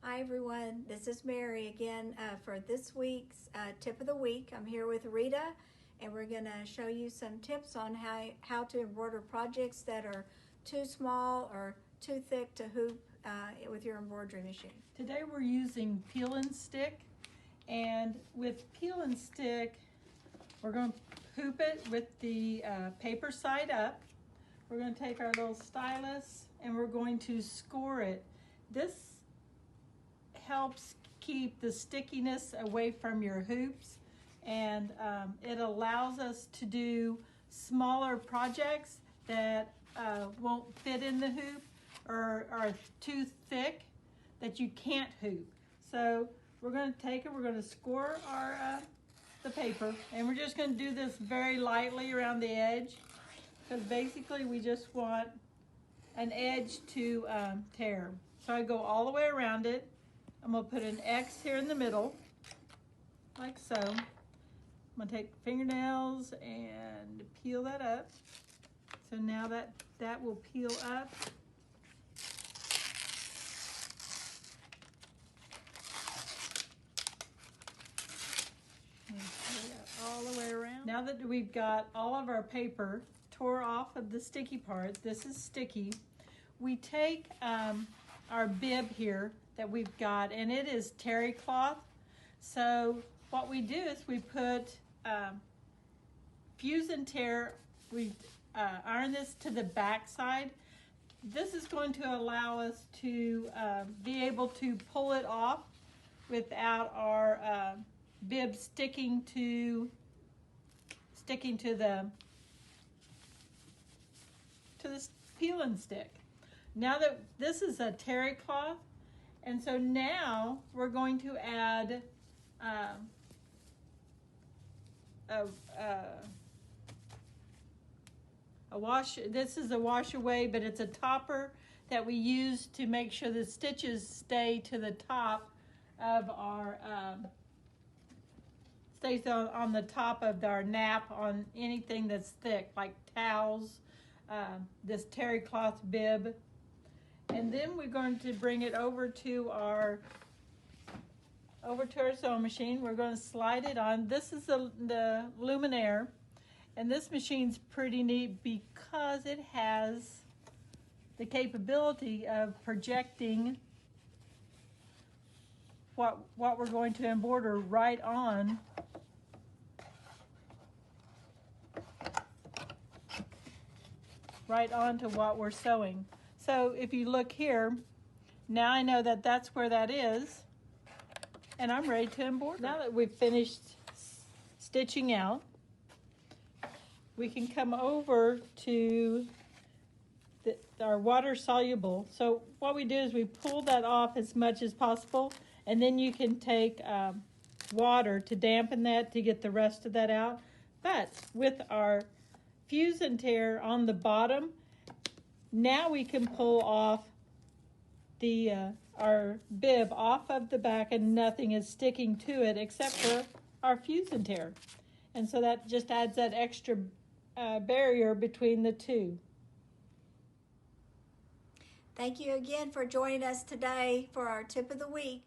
Hi everyone, this is Mary again for this week's tip of the week. I'm here with Rita and we're going to show you some tips on how to embroider projects that are too small or too thick to hoop with your embroidery machine. Today we're using peel and stick, and with peel and stick we're going to hoop it with the paper side up. We're going to take our little stylus and we're going to score it. This helps keep the stickiness away from your hoops, and it allows us to do smaller projects that won't fit in the hoop or are too thick that you can't hoop. So we're going to take it, we're going to score our the paper, and we're just going to do this very lightly around the edge, because basically we just want an edge to tear. So I go all the way around it. I'm going to put an X here in the middle, like so. I'm going to take fingernails and peel that up. So now that will peel up. And peel that all the way around. Now that we've got all of our paper tore off of the sticky part, this is sticky, we take our bib here that we've got, and it is terry cloth. So what we do is we put fuse and tear, we iron this to the back side. This is going to allow us to be able to pull it off without our bib sticking to the peel and stick. Now that this is a terry cloth, and so now we're going to add a wash. This is a wash away, but it's a topper that we use to make sure the stitches stay to the top of our stays on the top of our nap on anything that's thick, like towels, this terry cloth bib. And then we're going to bring it over to our sewing machine. We're going to slide it on. This is the Luminaire, and this machine's pretty neat because it has the capability of projecting what we're going to embroider right on onto what we're sewing. So if you look here, now I know that that's where that is, and I'm ready to embroider. Now that we've finished stitching out, we can come over to our water soluble. So what we do is we pull that off as much as possible, and then you can take water to dampen that to get the rest of that out. But with our fuse and tear on the bottom, now we can pull off our bib off of the back, and nothing is sticking to it except for our fuse and tear. And so that just adds that extra barrier between the two. Thank you again for joining us today for our tip of the week.